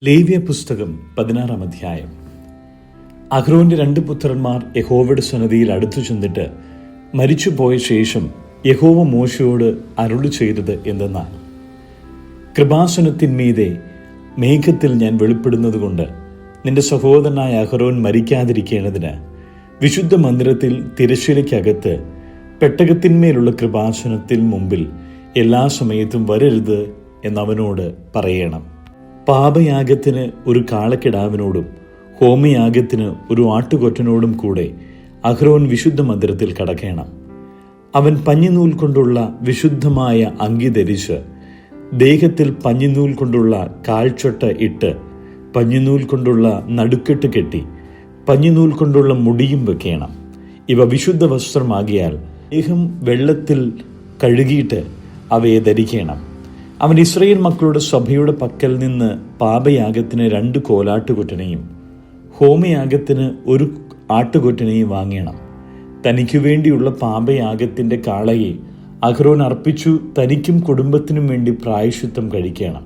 ലേവ്യ പുസ്തകം 16 അധ്യായം. അഹ്റോന്റെ 2 പുത്രന്മാർ യഹോവയുടെ സന്നിധിയിൽ അടുത്തു ചെന്നിട്ട് മരിച്ചുപോയ ശേഷം യഹോവ മോശയോട് അരുളി ചെയ്തത് എന്തെന്നാൽ, കൃപാസനത്തിന്മീതെ മേഘത്തിൽ ഞാൻ വെളിപ്പെടുന്നത് കൊണ്ട് നിന്റെ സഹോദരനായ അഹ്റോൻ മരിക്കാതിരിക്കേണ്ടതിന് വിശുദ്ധ മന്ദിരത്തിൽ തിരശ്ശീലയ്ക്കകത്ത് പെട്ടകത്തിന്മേലുള്ള കൃപാസനത്തിൽ മുമ്പിൽ എല്ലാ സമയത്തും വരരുത് എന്നവനോട് പറയണം. പാപയാഗത്തിന് ഒരു കാളക്കിടാവിനോടും ഹോമയാഗത്തിന് ഒരു ആട്ടുകൊറ്റനോടും കൂടെ അഹ്റോൻ വിശുദ്ധ മന്ദിരത്തിൽ കടക്കണം. അവൻ പഞ്ഞിനൂൽ കൊണ്ടുള്ള വിശുദ്ധമായ അങ്കി ധരിച്ച് ദേഹത്തിൽ പഞ്ഞിനൂൽ കൊണ്ടുള്ള കാൽച്ചൊട്ട ഇട്ട് പഞ്ഞിനൂൽ കൊണ്ടുള്ള നടുക്കെട്ട് കെട്ടി പഞ്ഞിനൂൽ കൊണ്ടുള്ള മുടിയും വെക്കണം. ഇവ വിശുദ്ധ വസ്ത്രമാകിയാൽ ദേഹം വെള്ളത്തിൽ കഴുകിയിട്ട് അവയെ ധരിക്കണം. അവൻ ഇസ്രായേൽ മക്കളുടെ സഭയുടെ പക്കൽ നിന്ന് പാപയാഗത്തിന് 2 കോലാട്ടുകൊറ്റനെയും ഹോമയാഗത്തിന് 1 ആട്ടുകൊറ്റനെയും വാങ്ങണം. തനിക്കു വേണ്ടിയുള്ള പാപയാഗത്തിന്റെ കാളയെ അഹ്റോൻ അർപ്പിച്ചു തനിക്കും കുടുംബത്തിനും വേണ്ടി പ്രായശ്ചിത്തം കഴിക്കണം.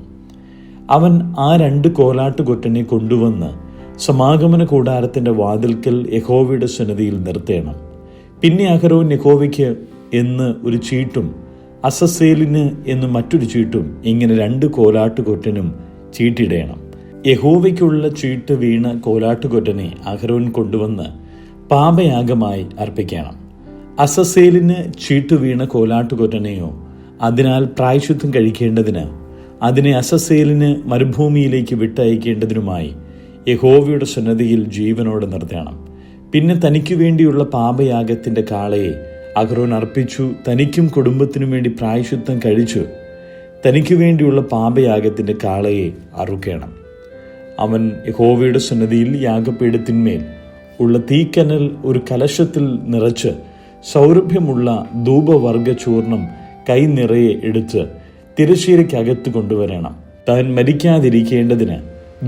അവൻ ആ 2 കോലാട്ടുകൊറ്റനെ കൊണ്ടുവന്ന് സമാഗമന കൂടാരത്തിന്റെ വാതിൽക്കൽ യഹോവയുടെ സന്നിധിയിൽ നിർത്തേണം. പിന്നെ അഹ്റോൻ യഹോവയ്ക്ക് എന്ന് ഒരു ചീട്ടും അസസേലിന് എന്ന് മറ്റൊരു ചീട്ടും ഇങ്ങനെ 2 കോലാട്ടുകൊറ്റനും ചീട്ടിടേണം. യഹോവയ്ക്കുള്ള ചീട്ട് വീണ കോലാട്ടുകൊറ്റനെ അഹ്റോൻ കൊണ്ടുവന്ന് പാപയാഗമായി അർപ്പിക്കണം. അസസേലിന് ചീട്ട് വീണ കോലാട്ടുകൊറ്റനെയോ അതിനാൽ പ്രായശ്ചിത്തം കഴിക്കേണ്ടതിന് അതിനെ അസസേലിന് മരുഭൂമിയിലേക്ക് വിട്ടയക്കേണ്ടതിനുമായി യഹോവയുടെ സന്നിധിയിൽ ജീവനോടെ നിർത്തണം. പിന്നെ തനിക്കു വേണ്ടിയുള്ള പാപയാഗത്തിന്റെ കാളയെ അഹ്റോൻ അർപ്പിച്ചു തനിക്കും കുടുംബത്തിനും വേണ്ടി പ്രായശ്ചിത്തം കഴിച്ചു തനിക്കു വേണ്ടിയുള്ള പാപയാഗത്തിന്റെ കാളയെ അറുക്കണം. അവൻ യഹോവയുടെ സന്നിധിയിൽ യാഗപീഠത്തിന്മേൽ ഉള്ള തീക്കനൽ ഒരു കലശത്തിൽ നിറച്ച് സൗരഭ്യമുള്ള ധൂപവർഗ ചൂർണം കൈ നിറയെ എടുത്ത് തിരശ്ശീലയ്ക്കകത്ത് കൊണ്ടുവരണം. താൻ മരിക്കാതിരിക്കേണ്ടതിന്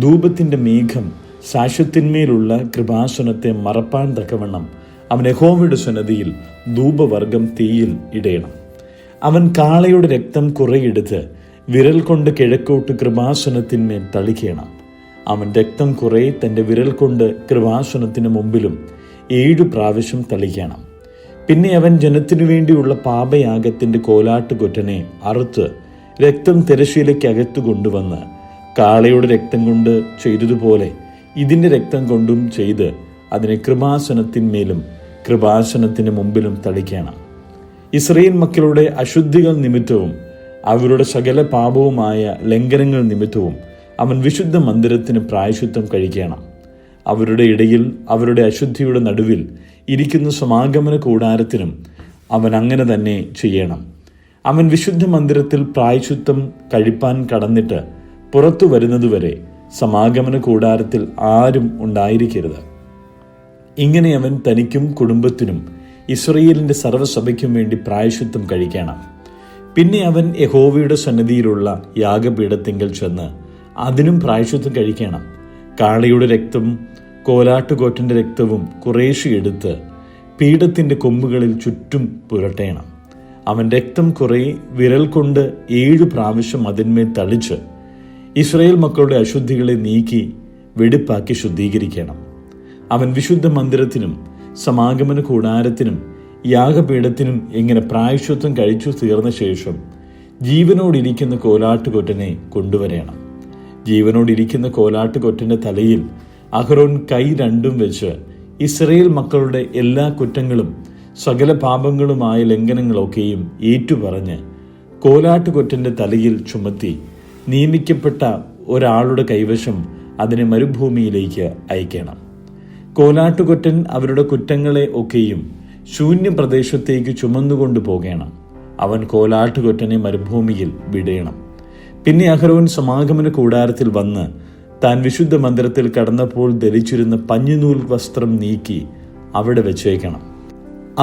ധൂപത്തിന്റെ മേഘം സാക്ഷ്യത്തിന്മേലുള്ള കൃപാസനത്തെ മറപ്പാൻ തക്കവണ്ണം അവൻ യഹോവയുടെ സന്നിധിയിൽ ധൂപവർഗം തീയിൽ ഇടേണം. അവൻ കാളയുടെ രക്തം കുറെയെടുത്ത് വിരൽ കൊണ്ട് കിഴക്കോട്ട് കൃപാസനത്തിന്മേൽ തളിക്കണം. അവൻ രക്തം കുറെ തൻ്റെ വിരൽ കൊണ്ട് കൃപാസനത്തിന് മുമ്പിലും 7 പ്രാവശ്യം തളിക്കണം. പിന്നെ അവൻ ജനത്തിനു വേണ്ടിയുള്ള പാപയാഗത്തിന്റെ കോലാട്ടുകൊറ്റനെ അറുത്ത് രക്തം തിരശ്ശീലയ്ക്കകത്ത് കൊണ്ടുവന്ന് കാളയുടെ രക്തം കൊണ്ട് ചെയ്തതുപോലെ ഇതിന്റെ രക്തം കൊണ്ടും ചെയ്ത് അതിനെ കൃപാസനത്തിന്മേലും കൃപാസനത്തിന് മുമ്പിലും തളിക്കണം. ഇസ്രായേൽ മക്കളുടെ അശുദ്ധികൾ നിമിത്തവും അവരുടെ സകല പാപവുമായ ലംഘനങ്ങൾ നിമിത്തവും അവൻ വിശുദ്ധ മന്ദിരത്തിന് പ്രായശ്ചിത്തം കഴിക്കണം. അവരുടെ ഇടയിൽ അവരുടെ അശുദ്ധിയുടെ നടുവിൽ ഇരിക്കുന്ന സമാഗമന കൂടാരത്തിനും അവൻ അങ്ങനെ തന്നെ ചെയ്യണം. അവൻ വിശുദ്ധ മന്ദിരത്തിൽ പ്രായശ്ചിത്തം കഴിപ്പാൻ കടന്നിട്ട് പുറത്തു വരുന്നതുവരെ സമാഗമന കൂടാരത്തിൽ ആരും ഉണ്ടായിരിക്കരുത്. ഇങ്ങനെ അവൻ തനിക്കും കുടുംബത്തിനും ഇസ്രായേലിന്റെ സർവ്വസഭയ്ക്കും വേണ്ടി പ്രായശ്ചിത്തം കഴിക്കണം. പിന്നെ അവൻ യഹോവയുടെ സന്നിധിയിലുള്ള യാഗപീഠത്തിങ്കൽ ചെന്ന് അതിനും പ്രായശ്ചിത്തം കഴിക്കണം. കാളയുടെ രക്തം കോലാട്ടുകൊറ്റന്റെ രക്തവും കുറേശ്ശെ എടുത്ത് പീഠത്തിന്റെ കൊമ്പുകളിൽ ചുറ്റും പുരട്ടേണം. അവൻ രക്തം കുറെ വിരൽ കൊണ്ട് 7 പ്രാവശ്യം അതിന്മേൽ തളിച്ച് ഇസ്രായേൽ മക്കളുടെ അശുദ്ധികളെ നീക്കി വെടിപ്പാക്കി ശുദ്ധീകരിക്കണം. അവൻ വിശുദ്ധ മന്ദിരത്തിനും സമാഗമന കൂടാരത്തിനും യാഗപീഠത്തിനും ഇങ്ങനെ പ്രായശ്ചിത്തം കഴിച്ചു തീർന്ന ശേഷം ജീവനോടിരിക്കുന്ന കോലാട്ടുകൊറ്റനെ കൊണ്ടുവരണം. ജീവനോടിരിക്കുന്ന കോലാട്ടുകൊറ്റന്റെ തലയിൽ അഹ്റോൻ കൈ 2 വെച്ച് ഇസ്രായേൽ മക്കളുടെ എല്ലാ കുറ്റങ്ങളും സകല പാപങ്ങളുമായ ലംഘനങ്ങളൊക്കെയും ഏറ്റുപറഞ്ഞ് കോലാട്ടുകൊറ്റന്റെ തലയിൽ ചുമത്തി നിയമിക്കപ്പെട്ട ഒരാളുടെ കൈവശം അതിനെ മരുഭൂമിയിലേക്ക് അയക്കണം. കോലാട്ടുകൊറ്റൻ അവരുടെ കുറ്റങ്ങളെ ഒക്കെയും ശൂന്യപ്രദേശത്തേക്ക് ചുമന്നുകൊണ്ടു പോകണം. അവൻ കോലാട്ടുകൊറ്റനെ മരുഭൂമിയിൽ വിടേണം. പിന്നെ അഹ്റോൻ സമാഗമന കൂടാരത്തിൽ വന്ന് താൻ വിശുദ്ധ മന്ദിരത്തിൽ കടന്നപ്പോൾ ധരിച്ചിരുന്ന പഞ്ഞിനൂൽ വസ്ത്രം നീക്കി അവിടെ വെച്ചേക്കണം.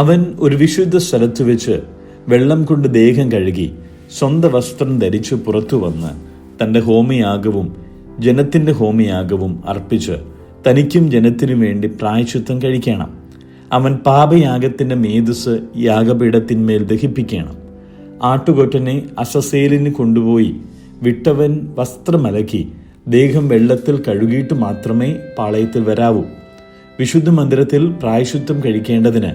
അവൻ ഒരു വിശുദ്ധ സ്ഥലത്ത് വെച്ച് വെള്ളം കൊണ്ട് ദേഹം കഴുകി സ്വന്തം വസ്ത്രം ധരിച്ച് പുറത്തു വന്ന് തൻ്റെ ഹോമയാഗവും ജനത്തിൻ്റെ ഹോമയാഗവും അർപ്പിച്ച് തനിക്കും ജനത്തിനു വേണ്ടി പ്രായശ്ചിത്തം കഴിക്കണം. അവൻ പാപയാഗത്തിന്റെ മേധസ് യാഗപീഠത്തിന്മേൽ ദഹിപ്പിക്കണം. ആട്ടുകൊറ്റനെ അസസേലിന് കൊണ്ടുപോയി വിട്ടവൻ വസ്ത്രമലക്കി ദേഹം വെള്ളത്തിൽ കഴുകിയിട്ട് മാത്രമേ പാളയത്തിൽ വരാവൂ. വിശുദ്ധ മന്ദിരത്തിൽ പ്രായശ്ചിത്തം കഴിക്കേണ്ടതിന്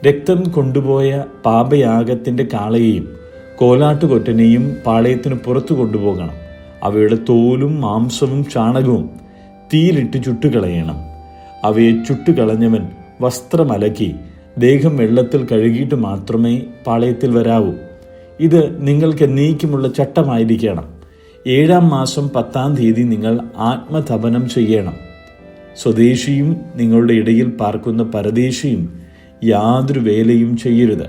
രക്തം കൊണ്ടുപോയ പാപയാഗത്തിൻ്റെ കാളയെയും കോലാട്ടുകൊറ്റനെയും പാളയത്തിന് പുറത്തു കൊണ്ടുപോകണം. അവയുടെ തോലും മാംസവും ചാണകവും തീയിലിട്ട് ചുട്ടുകളയണം. അവയെ ചുട്ടുകളഞ്ഞവൻ വസ്ത്രമലക്കി ദേഹം വെള്ളത്തിൽ കഴുകിയിട്ട് മാത്രമേ പാളയത്തിൽ വരാവൂ. ഇത് നിങ്ങൾക്ക് എന്നേക്കുമുള്ള ചട്ടമായിരിക്കണം. 7-ാം മാസം 10-ാം തീയതി നിങ്ങൾ ആത്മതപനം ചെയ്യണം. സ്വദേശിയും നിങ്ങളുടെ ഇടയിൽ പാർക്കുന്ന പരദേശിയും യാതൊരു വേലയും ചെയ്യരുത്.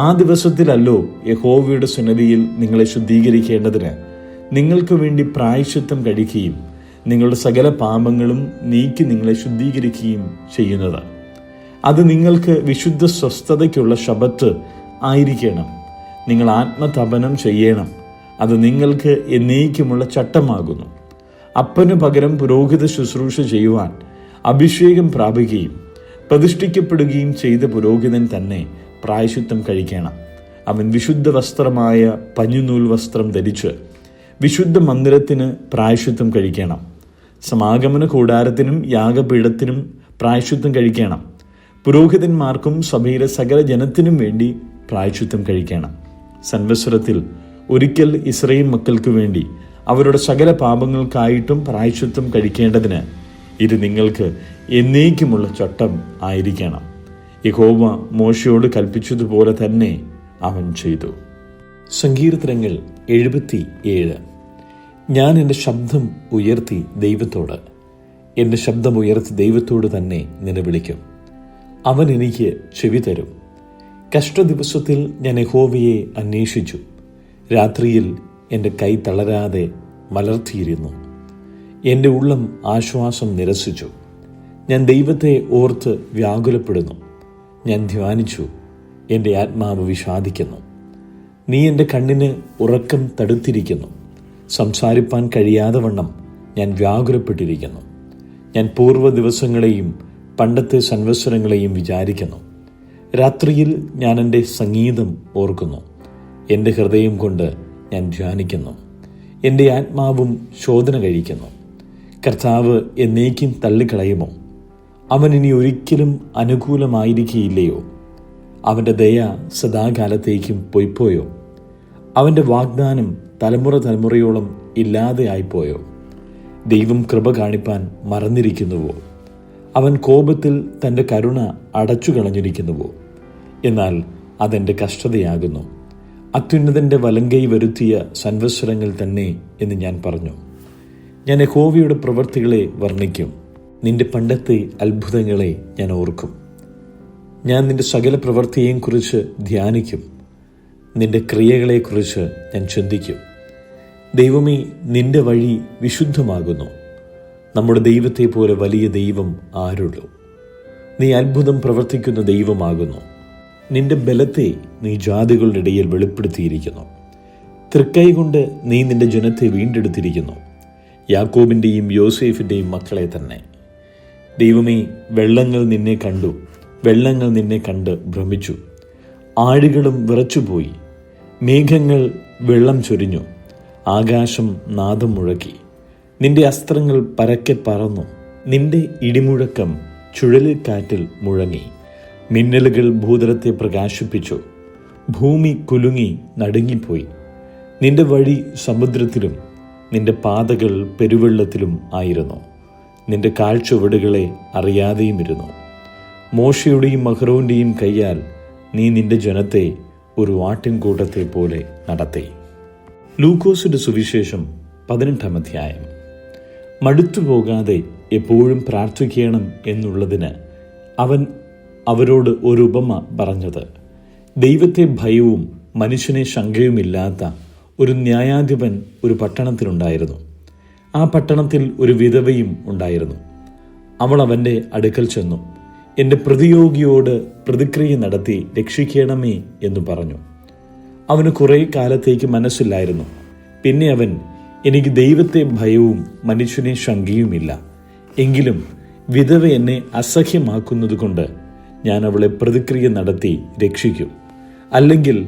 ആ ദിവസത്തിലല്ലോ യഹോവയുടെ സന്നിധിയിൽ നിങ്ങളെ ശുദ്ധീകരിക്കേണ്ടതിന് നിങ്ങൾക്ക് വേണ്ടി പ്രായശ്ചിത്തം കഴിക്കുകയും നിങ്ങളുടെ സകല പാപങ്ങളും നീക്കി നിങ്ങളെ ശുദ്ധീകരിക്കുകയും ചെയ്യുന്നത്. അത് നിങ്ങൾക്ക് വിശുദ്ധ സ്വസ്ഥതയ്ക്കുള്ള ശബത്ത് ആയിരിക്കണം. നിങ്ങൾ ആത്മതപനം ചെയ്യണം. അത് നിങ്ങൾക്ക് എന്നേക്കുമുള്ള ചട്ടമാകുന്നു. അപ്പനു പകരം പുരോഹിത ശുശ്രൂഷ ചെയ്യുവാൻ അഭിഷേകം പ്രാപിക്കുകയും പ്രതിഷ്ഠിക്കപ്പെടുകയും ചെയ്ത പുരോഹിതൻ തന്നെ പ്രായശ്ചിത്തം കഴിക്കണം. അവൻ വിശുദ്ധ വസ്ത്രമായ പഞ്ഞുനൂൽ വസ്ത്രം ധരിച്ച് വിശുദ്ധ മന്ദിരത്തിന് പ്രായശ്ചിത്തം കഴിക്കണം. സമാഗമന കൂടാരത്തിനും യാഗപീഠത്തിനും പ്രായശ്ചിത്തം കഴിക്കണം. പുരോഹിതന്മാർക്കും സഭയിലെ സകല ജനത്തിനും വേണ്ടി പ്രായശ്ചിത്തം കഴിക്കണം. സംവത്സരത്തിൽ ഒരിക്കൽ ഇസ്രായേൽ മക്കൾക്ക് വേണ്ടി അവരുടെ സകല പാപങ്ങൾക്കായിട്ടും പ്രായശ്ചിത്തം കഴിക്കേണ്ടതിന് ഇത് നിങ്ങൾക്ക് എന്നേക്കുമുള്ള ചട്ടം ആയിരിക്കണം. യഹോവ മോശയോട് കൽപ്പിച്ചതുപോലെ തന്നെ അവൻ ചെയ്തു. സങ്കീർത്തനങ്ങൾ 77. ഞാൻ എൻ്റെ ശബ്ദം ഉയർത്തി ദൈവത്തോട് തന്നെ നിലവിളിക്കും. അവൻ എനിക്ക് ചെവി തരും. കഷ്ടദിവസത്തിൽ ഞാൻ യഹോവയെ അന്വേഷിച്ചു. രാത്രിയിൽ എൻ്റെ കൈ തളരാതെ മലർത്തിയിരുന്നു. എൻ്റെ ഉള്ളം ആശ്വാസം നിരസിച്ചു. ഞാൻ ദൈവത്തെ ഓർത്ത് വ്യാകുലപ്പെടുന്നു. ഞാൻ ധ്യാനിച്ചു, എൻ്റെ ആത്മാവ് വിഷാദിക്കുന്നു. നീ എൻ്റെ കണ്ണിന് ഉറക്കം തടുത്തിരിക്കുന്നു. സംസാരിപ്പാൻ കഴിയാതെ വണ്ണം ഞാൻ വ്യാകുലപ്പെട്ടിരിക്കുന്നു. ഞാൻ പൂർവ്വ ദിവസങ്ങളെയും പണ്ടത്തെ സംവത്സരങ്ങളെയും വിചാരിക്കുന്നു. രാത്രിയിൽ ഞാൻ എൻ്റെ സംഗീതം ഓർക്കുന്നു. എൻ്റെ ഹൃദയം കൊണ്ട് ഞാൻ ധ്യാനിക്കുന്നു. എൻ്റെ ആത്മാവും ശോധന കഴിക്കുന്നു. കർത്താവ് എന്നേക്കും തള്ളിക്കളയുമോ? അവൻ ഇനി ഒരിക്കലും അനുകൂലമായിരിക്കുകയില്ലയോ? അവൻ്റെ ദയ സദാകാലത്തേക്കും പൊയ്പോയോ? അവൻ്റെ വാഗ്ദാനം തലമുറയോളം ഇല്ലാതെ ആയിപ്പോയോ? ദൈവം കൃപ കാണിപ്പാൻ മറന്നിരിക്കുന്നുവോ? അവൻ കോപത്തിൽ തൻ്റെ കരുണ അടച്ചു കളഞ്ഞിരിക്കുന്നുവോ? എന്നാൽ അതെൻ്റെ കഷ്ടതയാകുന്നു. അത്യുന്നതൻ്റെ വലങ്കൈ വരുത്തിയ സംവത്സരങ്ങൾ തന്നെ എന്ന് ഞാൻ പറഞ്ഞു. ഞാൻ യഹോവയുടെ പ്രവൃത്തികളെ വർണ്ണിക്കും. നിന്റെ പണ്ടത്തെ അത്ഭുതങ്ങളെ ഞാൻ ഓർക്കും. ഞാൻ നിന്റെ സകല പ്രവൃത്തിയെയും കുറിച്ച് ധ്യാനിക്കും. നിന്റെ ക്രിയകളെക്കുറിച്ച് ഞാൻ ചിന്തിക്കും. ദൈവമേ, നിന്റെ വഴി വിശുദ്ധമാകുന്നു. നമ്മുടെ ദൈവത്തെ പോലെ വലിയ ദൈവം ആരുള്ളൂ? നീ അത്ഭുതം പ്രവർത്തിക്കുന്ന ദൈവമാകുന്നു. നിന്റെ ബലത്തെ നീ ജാതികളുടെ ഇടയിൽ വെളിപ്പെടുത്തിയിരിക്കുന്നു. തൃക്കൈ കൊണ്ട് നീ നിന്റെ ജനത്തെ വീണ്ടെടുത്തിരിക്കുന്നു, യാക്കോബിൻ്റെയും യോസേഫിൻ്റെയും മക്കളെ തന്നെ. ദൈവമേ, വെള്ളങ്ങൾ നിന്നെ കണ്ട് ഭ്രമിച്ചു. ആഴികളും വിറച്ചുപോയി. മേഘങ്ങൾ വെള്ളം ചൊരിഞ്ഞു. ആകാശം നാദം മുഴക്കി. നിന്റെ അസ്ത്രങ്ങൾ പരക്കെ പറന്നു. നിന്റെ ഇടിമുഴക്കം ചുഴലിക്കാറ്റിൽ മുഴങ്ങി. മിന്നലുകൾ ഭൂതലത്തെ പ്രകാശിപ്പിച്ചു. ഭൂമി കുലുങ്ങി നടുങ്ങിപ്പോയി. നിന്റെ വഴി സമുദ്രത്തിലും നിന്റെ പാതകൾ പെരുവെള്ളത്തിലും ആയിരുന്നു. നിന്റെ കാൽച്ചുവടുകളെ അറിയാതെയും ഇരുന്നു. മോശയുടെയും അഹ്റോന്റെയും കൈയാൽ നീ നിന്റെ ജനത്തെ ഒരു ആട്ടിൻകൂട്ടത്തെ പോലെ നടത്തി. ലൂക്കോസിന്റെ സുവിശേഷം 18-ാം അധ്യായം. മടുത്തുപോകാതെ എപ്പോഴും പ്രാർത്ഥിക്കണം എന്നുള്ളതിന് അവൻ അവരോട് ഒരു ഉപമ പറഞ്ഞത്. ദൈവത്തെ ഭയവും മനുഷ്യനെ ശങ്കയുമില്ലാത്ത ഒരു ന്യായാധിപൻ ഒരു പട്ടണത്തിലുണ്ടായിരുന്നു. ആ പട്ടണത്തിൽ ഒരു വിധവയും ഉണ്ടായിരുന്നു. അവൾ അവൻ്റെ അടുക്കൽ ചെന്നു, എൻ്റെ പ്രതിയോഗിയോട് പ്രതിക്രിയ നടത്തി രക്ഷിക്കണമേ എന്ന് പറഞ്ഞു. അവന് കുറേ കാലത്തേക്ക് മനസ്സില്ലായിരുന്നു. പിന്നെ അവൻ, എനിക്ക് ദൈവത്തെ ഭയവും മനുഷ്യനെ ശങ്കയുമില്ല. എങ്കിലും വിധവ എന്നെ അസഹ്യമാക്കുന്നത് കൊണ്ട് ഞാൻ അവളെ പ്രതിക്രിയ നടത്തി രക്ഷിക്കും. അല്ലെങ്കിൽ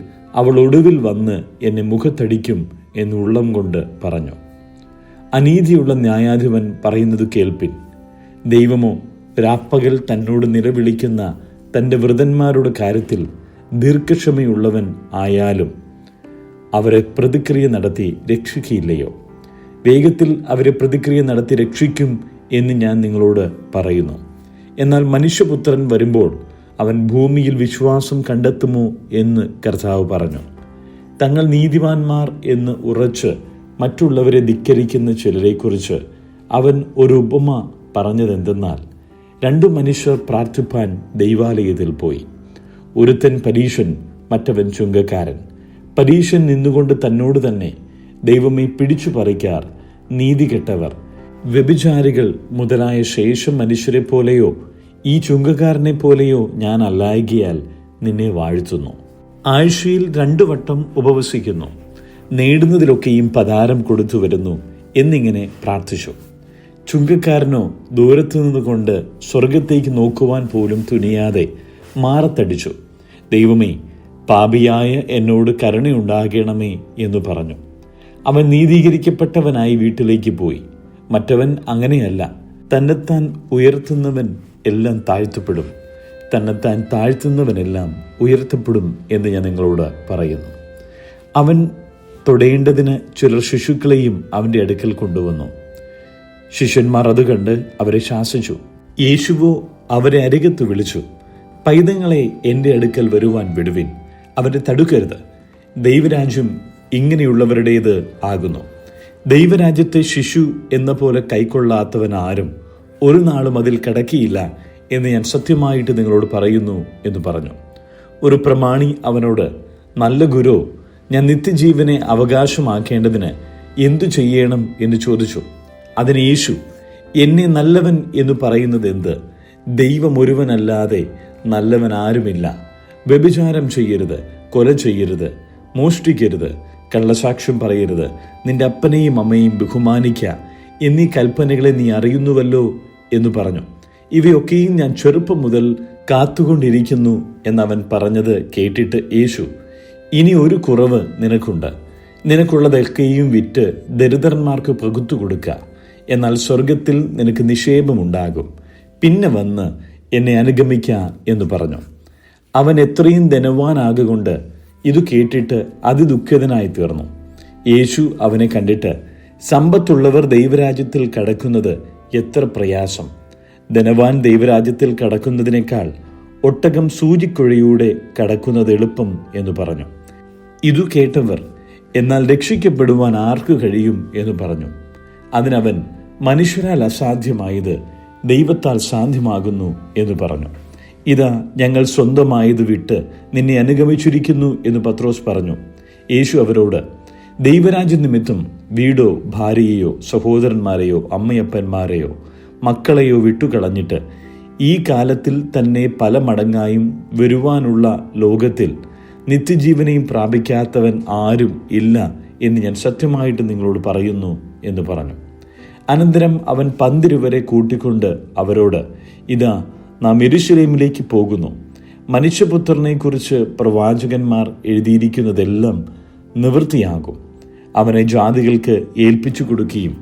അവൾ ഒടുവിൽ വന്ന് എന്നെ മുഖത്തടിക്കും എന്ന് ഉള്ളം കൊണ്ട് പറഞ്ഞു. അനീതിയുള്ള ന്യായാധിപൻ പറയുന്നത് കേൾപ്പിൻ. ദൈവമോ രാപ്പകൽ തന്നോട് നിലവിളിക്കുന്ന തൻ്റെ വൃതന്മാരുടെ കാര്യത്തിൽ ദീർഘക്ഷമയുള്ളവൻ ആയാലും അവരെ പ്രതിക്രിയ നടത്തി രക്ഷിക്കുകയില്ലയോ? വേഗത്തിൽ അവരെ പ്രതിക്രിയ നടത്തി രക്ഷിക്കും എന്ന് ഞാൻ നിങ്ങളോട് പറയുന്നു. എന്നാൽ മനുഷ്യപുത്രൻ വരുമ്പോൾ അവൻ ഭൂമിയിൽ വിശ്വാസം കണ്ടെത്തുമോ എന്ന് കർത്താവ് പറഞ്ഞു. തങ്ങൾ നീതിമാന്മാർ എന്ന് ഉറച്ച് മറ്റുള്ളവരെ ധിക്കരിക്കുന്ന ചിലരെക്കുറിച്ച് അവൻ ഒരു ഉപമ പറഞ്ഞതെന്തെന്നാൽ, 2 മനുഷ്യർ പ്രാർത്ഥിപ്പാൻ ദൈവാലയത്തിൽ പോയി. ഒരുത്തൻ പരീശൻ, മറ്റവൻ ചുങ്കക്കാരൻ. പരീശൻ നിന്നുകൊണ്ട് തന്നോട് തന്നെ, ദൈവമേ, പിടിച്ചു പറിക്കാർ, നീതി കെട്ടവർ, വ്യഭിചാരികൾ മുതലായ ശേഷം മനുഷ്യരെ പോലെയോ ഈ ചുങ്കക്കാരനെ പോലെയോ ഞാൻ അല്ലായകിയാൽ നിന്നെ വാഴ്ത്തുന്നു. ആഴ്ചയിൽ 2 വട്ടം ഉപവസിക്കുന്നു, നേടുന്നതിലൊക്കെയും പതാരം കൊടുത്തു വരുന്നു എന്നിങ്ങനെ പ്രാർത്ഥിച്ചു. ചുങ്കക്കാരനോ ദൂരത്തു നിന്നുകൊണ്ട് സ്വർഗത്തേക്ക് നോക്കുവാൻ പോലും തുനിയാതെ മാറത്തടിച്ചു, ദൈവമേ, പാപിയായ എന്നോട് കരുണയുണ്ടാകണമേ എന്ന് പറഞ്ഞു. അവൻ നീതീകരിക്കപ്പെട്ടവനായി വീട്ടിലേക്ക് പോയി. മറ്റവൻ അങ്ങനെയല്ല. തന്നെത്താൻ ഉയർത്തുന്നവൻ എല്ലാം താഴ്ത്തപ്പെടും, തന്നെത്താൻ താഴ്ത്തുന്നവനെല്ലാം ഉയർത്തപ്പെടും എന്ന് ഞാൻ നിങ്ങളോട് പറയുന്നു. അവൻ തൊടേണ്ടതിന് ചിലർ ശിശുക്കളെയും അവൻ്റെ അടുക്കൽ കൊണ്ടുവന്നു. ശിഷ്യന്മാർ അത് കണ്ട് അവരെ ശാസിച്ചു. യേശുവോ അവരെ അരികത്ത് വിളിച്ചു, പൈതങ്ങളെ എൻ്റെ അടുക്കൽ വരുവാൻ വിടുവിൻ, അവരെ തടുക്കരുത്. ദൈവരാജ്യം ഇങ്ങനെയുള്ളവരുടേത് ആകുന്നു. ദൈവരാജ്യത്തെ ശിശു എന്ന പോലെ കൈക്കൊള്ളാത്തവൻ ആരും ഒരു നാളും അതിൽ കടക്കിയില്ല എന്ന് ഞാൻ സത്യമായിട്ട് നിങ്ങളോട് പറയുന്നു എന്ന് പറഞ്ഞു. ഒരു പ്രമാണി അവനോട്, നല്ല ഗുരു, ഞാൻ നിത്യജീവനെ അവകാശമാക്കേണ്ടതിന് എന്തു ചെയ്യണം എന്ന് ചോദിച്ചു. അതിന് യേശു, എന്നെ നല്ലവൻ എന്ന് പറയുന്നത് എന്ത്? ദൈവം ഒരുവനല്ലാതെ നല്ലവൻ ആരുമില്ല. വ്യഭിചാരം ചെയ്യരുത്, കൊല ചെയ്യരുത്, മോഷ്ടിക്കരുത്, കള്ളസാക്ഷ്യം പറയരുത്, നിന്റെ അപ്പനെയും അമ്മയെയും ബഹുമാനിക്കുക എന്നീ കൽപ്പനകളെ നീ അറിയുന്നുവല്ലോ എന്ന് പറഞ്ഞു. ഇവയൊക്കെയും ഞാൻ ചെറുപ്പം മുതൽ കാത്തുകൊണ്ടിരിക്കുന്നു എന്നവൻ പറഞ്ഞത് കേട്ടിട്ട് യേശു, ഇനി ഒരു കുറവ് നിനക്കുണ്ട്. നിനക്കുള്ളതൊക്കെയും വിറ്റ് ദരിദ്രന്മാർക്ക് പകുത്തു കൊടുക്കുക, എന്നാൽ സ്വർഗത്തിൽ നിനക്ക് നിക്ഷേപമുണ്ടാകും. പിന്നെ വന്ന് എന്നെ അനുഗമിക്കുക എന്ന് പറഞ്ഞു. അവൻ എത്രയും ധനവാനാകൊണ്ട് ഇത് കേട്ടിട്ട് അതിദുഃഖിതനായി തീർന്നു. യേശു അവനെ കണ്ടിട്ട്, സമ്പത്തുള്ളവർ ദൈവരാജ്യത്തിൽ കടക്കുന്നത് എത്ര പ്രയാസം! ധനവാൻ ദൈവരാജ്യത്തിൽ കടക്കുന്നതിനേക്കാൾ ഒട്ടകം സൂചിക്കുഴയൂടെ കടക്കുന്നത് എളുപ്പം എന്ന് പറഞ്ഞു. ഇതു കേട്ടവർ, എന്നാൽ രക്ഷിക്കപ്പെടുവാൻ ആർക്ക് കഴിയും എന്ന് പറഞ്ഞു. അതിനവൻ, മനുഷ്യരാൽ അസാധ്യമായത് ദൈവത്താൽ സാധ്യമാകുന്നു എന്ന് പറഞ്ഞു. ഇതാ, ഞങ്ങൾ സ്വന്തമായത് വിട്ട് നിന്നെ അനുഗമിച്ചിരിക്കുന്നു എന്ന് പത്രോസ് പറഞ്ഞു. യേശു അവരോട്, ദൈവരാജ്യ നിമിത്തം വീടോ ഭാര്യയെയോ സഹോദരന്മാരെയോ അമ്മയപ്പന്മാരെയോ മക്കളെയോ വിട്ടുകളഞ്ഞിട്ട് ഈ കാലത്തിൽ തന്നെ പല മടങ്ങായും വരുവാനുള്ള ലോകത്തിൽ നിത്യജീവനെയും പ്രാപിക്കാത്തവൻ ആരും ഇല്ല എന്ന് ഞാൻ സത്യമായിട്ട് നിങ്ങളോട് പറയുന്നു എന്ന് പറഞ്ഞു. അനന്തരം അവൻ 12 കൂട്ടിക്കൊണ്ട് അവരോട്, ഇതാ, നാം യെരൂശലേമിലേക്ക് പോകുന്നു. മനുഷ്യപുത്രനെക്കുറിച്ച് പ്രവാചകന്മാർ എഴുതിയിരിക്കുന്നതെല്ലാം നിവൃത്തിയാകും. അവനെ ജാതികൾക്ക് ഏൽപ്പിച്ചു കൊടുക്കുകയും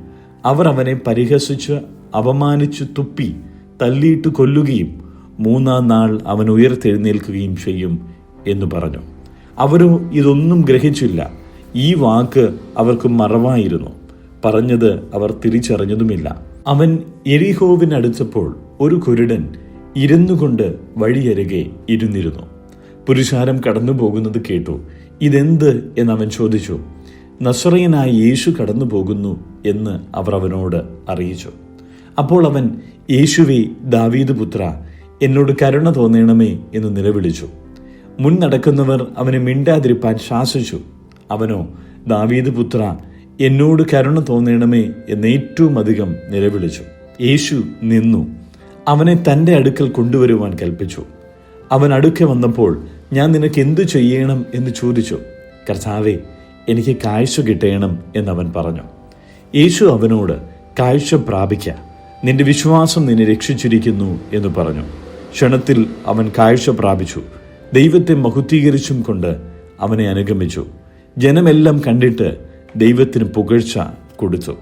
അവർ അവനെ പരിഹസിച്ച് അപമാനിച്ചു തുപ്പി തല്ലിയിട്ട് കൊല്ലുകയും 3-ാം നാൾ അവൻ ഉയർത്തെഴുന്നേൽക്കുകയും ചെയ്യും എന്ന് പറഞ്ഞു. അവരോ ഇതൊന്നും ഗ്രഹിച്ചില്ല. ഈ വാക്ക് അവർക്ക് മറവായിരുന്നു. പറഞ്ഞത് അവർ തിരിച്ചറിഞ്ഞതുമില്ല. അവൻ യെരിഹോവിനടുത്തപ്പോൾ ഒരു കുരുടൻ ഇരുന്നുകൊണ്ട് വഴിയരികെ ഇരുന്നിരുന്നു. പുരുഷാരം കടന്നു പോകുന്നത് കേട്ടു. ഇതെന്ത് എന്നവൻ ചോദിച്ചു. നസറയനായ യേശു കടന്നു പോകുന്നു എന്ന് അവർ അവനോട് അറിയിച്ചു. അപ്പോൾ അവൻ, യേശുവേ, ദാവീദ് പുത്ര, എന്നോട് കരുണ തോന്നണമേ എന്ന് നിലവിളിച്ചു. മുൻ നടക്കുന്നവർ അവനെ മിണ്ടാതിരിപ്പാൻ ശാസിച്ചു. അവനോ, ദാവീദ് പുത്ര, എന്നോട് കരുണ തോന്നണമേ എന്ന് ഏറ്റവും അധികം നിലവിളിച്ചു. യേശു നിന്നു അവനെ തൻ്റെ അടുക്കൽ കൊണ്ടുവരുവാൻ കൽപ്പിച്ചു. അവൻ അടുക്കെ വന്നപ്പോൾ, ഞാൻ നിനക്ക് എന്തു ചെയ്യണം എന്ന് ചോദിച്ചു. കർത്താവേ, എനിക്ക് കാഴ്ച കിട്ടണം എന്നവൻ പറഞ്ഞു. യേശു അവനോട്, കാഴ്ച പ്രാപിക്ക, നിന്റെ വിശ്വാസം നിന്നെ രക്ഷിച്ചിരിക്കുന്നു എന്ന് പറഞ്ഞു. ക്ഷണത്തിൽ അവൻ കാഴ്ച പ്രാപിച്ചു. ദൈവത്തെ മഹത്വീകരിച്ചും കൊണ്ട് അവനെ അനുഗമിച്ചു. ജനമെല്ലാം കണ്ടിട്ട് ദൈവത്തിന് പുകഴ്ച കൊടുത്തു.